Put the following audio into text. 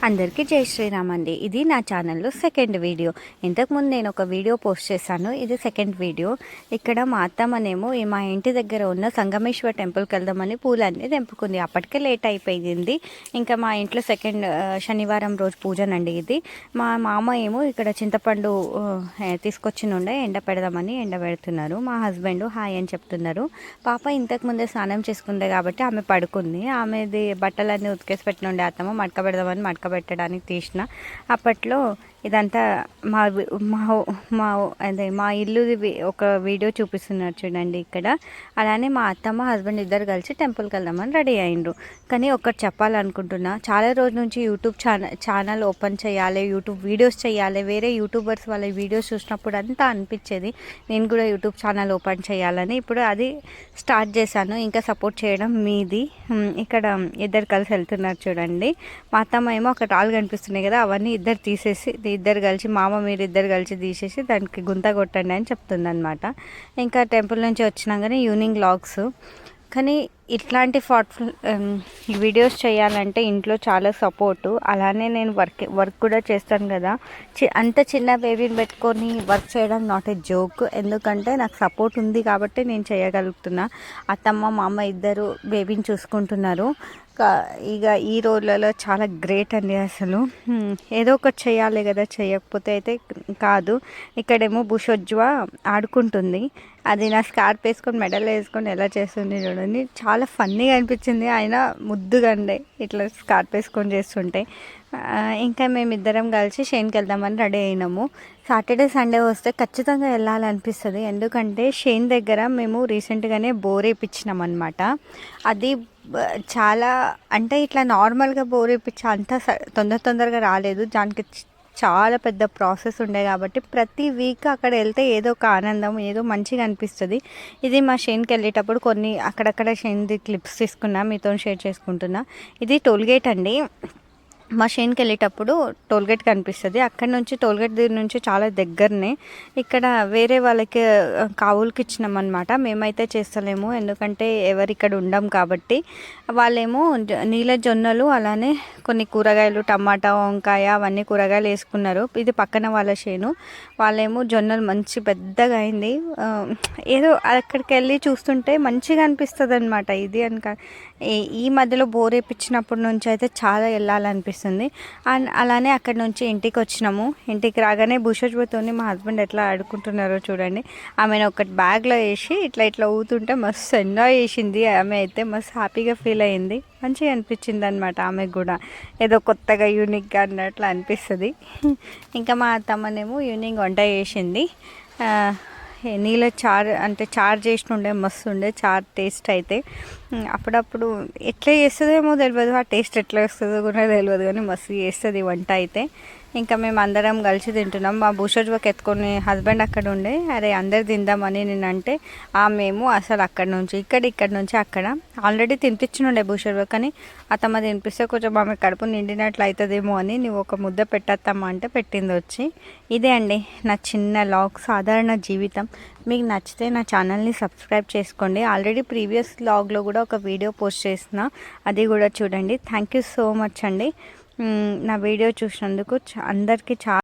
అందరికీ జై శ్రీరామ్ అండి. ఇది నా ఛానల్లో సెకండ్ వీడియో. ఇంతకుముందు నేను ఒక వీడియో పోస్ట్ చేశాను, ఇది సెకండ్ వీడియో. ఇక్కడ మా అత్తమ్మనేమో మా ఇంటి దగ్గర ఉన్న సంగమేశ్వర్ టెంపుల్కి వెళ్దామని పూలన్నీ తెంపుకుంది. అప్పటికే లేట్ అయిపోయింది. ఇంకా మా ఇంట్లో సెకండ్ శనివారం రోజు పూజనండి ఇది. మా మామ ఏమో ఇక్కడ చింతపండు తీసుకొచ్చినుండే ఎండ పెడదామని ఎండ పెడుతున్నారు. మా హస్బెండ్ హాయ్ అని చెప్తున్నారు. పాప ఇంతకుముందే స్నానం చేసుకుందే కాబట్టి ఆమె పడుకుంది. ఆమెది బట్టలన్నీ ఉతికేసి పెట్టినుండే అత్తమ్మ మడక పెడదామని మడక పెట్టడానికి తీసిన. అప్పట్లో ఇదంతా మా మా మా అదే మా ఇల్లు ఒక వీడియో చూపిస్తున్నారు చూడండి ఇక్కడ. అలానే మా అత్తమ్మ హస్బెండ్ ఇద్దరు కలిసి టెంపుల్కి వెళ్దామని రెడీ అయ్యిండ్రు. కానీ ఒకటి చెప్పాలనుకుంటున్నా, చాలా రోజుల నుంచి యూట్యూబ్ ఛానల్ ఓపెన్ చేయాలి, యూట్యూబ్ వీడియోస్ చేయాలి. వేరే యూట్యూబర్స్ వాళ్ళ వీడియోస్ చూసినప్పుడు అంతా అనిపించేది నేను కూడా యూట్యూబ్ ఛానల్ ఓపెన్ చేయాలని. ఇప్పుడు అది స్టార్ట్ చేశాను. ఇంకా సపోర్ట్ చేయడం మీది. ఇక్కడ ఇద్దరు కలిసి వెళ్తున్నారు చూడండి. మా అత్తమ్మ ఏమో అక్కడ రాళ్ళు కనిపిస్తున్నాయి కదా, అవన్నీ ఇద్దరు తీసేసి ఇద్దరు కలిసి మీరు ఇద్దరు కలిసి తీసేసి దానికి గుంత కొట్టండి అని చెప్తుంది అనమాట. ఇంకా టెంపుల్ నుంచి వచ్చినాకనే ఈవినింగ్ వ్లాగ్స్. కానీ ఇట్లాంటి వీడియోస్ చేయాలంటే ఇంట్లో చాలా సపోర్టు. అలానే నేను వర్క్ కూడా చేస్తాను కదా. అంత చిన్న బేబీని పెట్టుకొని వర్క్ చేయడం నాట్ ఏ జోక్. ఎందుకంటే నాకు సపోర్ట్ ఉంది కాబట్టి నేను చేయగలుగుతున్నా. అత్తమ్మ మా అమ్మ ఇద్దరు బేబీని చూసుకుంటున్నారు. ఇక ఈ రోజులలో చాలా గ్రేట్ అండి. అసలు ఏదో ఒకటి చేయాలి కదా, చేయకపోతే అయితే కాదు. ఇక్కడేమో బుషోజ్వా ఆడుకుంటుంది. అది నా స్కార్ప్ వేసుకొని మెడల్ వేసుకొని ఎలా చేస్తుంది చూడండి. చాలా ఫన్నీగా అనిపించింది. ఆయన ముద్దుగా అండి ఇట్లా స్కార్ప్ వేసుకొని చేస్తుంటే. ఇంకా మేమిద్దరం కలిసి షేన్కి వెళ్దామని రెడీ అయినాము. సాటర్డే సండే వస్తే ఖచ్చితంగా వెళ్ళాలనిపిస్తుంది. ఎందుకంటే షేన్ దగ్గర మేము రీసెంట్గానే బోర్ వేయించినాం అనమాట. అది చాలా అంటే ఇట్లా నార్మల్గా బోర్ వేయించి అంత తొందరగా రాలేదు. దానికి చాలా పెద్ద ప్రాసెస్ ఉండే కాబట్టి ప్రతి వీక్ అక్కడ వెళ్తే ఏదో ఒక ఆనందం, ఏదో మంచిగా అనిపిస్తుంది. ఇది మా షేన్కి వెళ్ళేటప్పుడు కొన్ని అక్కడక్కడ షేన్ది క్లిప్స్ తీసుకున్నా, మీతో షేర్ చేసుకుంటున్నా. ఇది టోల్గేట్ అండి. మా షేన్కి వెళ్ళేటప్పుడు టోల్గేట్ కనిపిస్తుంది. అక్కడ నుంచి టోల్గేట్ దగ్గర నుంచి చాలా దగ్గరనే. ఇక్కడ వేరే వాళ్ళకి కావులకి ఇచ్చినాం అనమాట. మేమైతే చేస్తలేము, ఎందుకంటే ఎవరు ఇక్కడ ఉండం కాబట్టి. వాళ్ళేమో నీల జొన్నలు అలానే కొన్ని కూరగాయలు, టమాటా, వంకాయ అవన్నీ కూరగాయలు వేసుకున్నారు. ఇది పక్కన వాళ్ళ షేను. వాళ్ళేమో జొన్నలు మంచి పెద్దగా అయింది. ఏదో అక్కడికి వెళ్ళి చూస్తుంటే మంచిగా అనిపిస్తుంది అనమాట. ఇది ఈ మధ్యలో బోర్ వేయించినప్పటి నుంచి అయితే చాలా వెళ్ళాలనిపిస్తుంది. అండ్ అలానే అక్కడ నుంచి ఇంటికి వచ్చినాము. ఇంటికి రాగానే బుషోజ్వతోని మా హస్బెండ్ ఎట్లా ఆడుకుంటున్నారో చూడండి. ఆమెను ఒకటి బ్యాగ్లో వేసి ఇట్లా ఊతుంటే మస్తు ఎంజాయ్ చేసింది. ఆమె అయితే మస్తు హ్యాపీగా ఫీల్ అయ్యింది. మంచిగా అనిపించింది అనమాట. ఆమెకు కూడా ఏదో కొత్తగా యూనిక్గా అన్నట్లు అనిపిస్తుంది. ఇంకా మా తమ్మనేమో ఈవినింగ్ వంట చేసింది. నీళ్ళ చారు చేసినుండే మస్తు ఉండే చారు టేస్ట్ అయితే. అప్పుడప్పుడు ఎట్లా చేస్తుందేమో తెలియదు, ఆ టేస్ట్ ఎట్లా వస్తుందో కూడా తెలియదు, కానీ మస్తు చేస్తుంది వంట అయితే. ఇంకా మేము అందరం కలిసి తింటున్నాం. మా బుషోజ్వాకి ఎత్తుకొని హస్బెండ్ అక్కడ ఉండే, అరే అందరు తిందామని నేనంటే మేము అసలు అక్కడ నుంచి ఇక్కడ నుంచి అక్కడ ఆల్రెడీ తినిపించినుండే బుషోజ్వా. కానీ అత్తమ్మ తినిపిస్తే కొంచెం ఆమె కడుపు నిండినట్లు అవుతుందేమో అని నువ్వు ఒక ముద్ద పెట్టత్తమ్మా అంటే పెట్టింది వచ్చి. ఇదే అండి నా చిన్న లాగ్, సాధారణ జీవితం. మీకు నచ్చితే నా ఛానల్ని సబ్స్క్రైబ్ చేసుకోండి. ఆల్రెడీ ప్రీవియస్ లాగ్లో కూడా ఒక వీడియో పోస్ట్ చేసిన, అది కూడా చూడండి. థ్యాంక్ యూ సో మచ్ అండి. నా వీడియో చూసినందుకు అందరికీ చాలా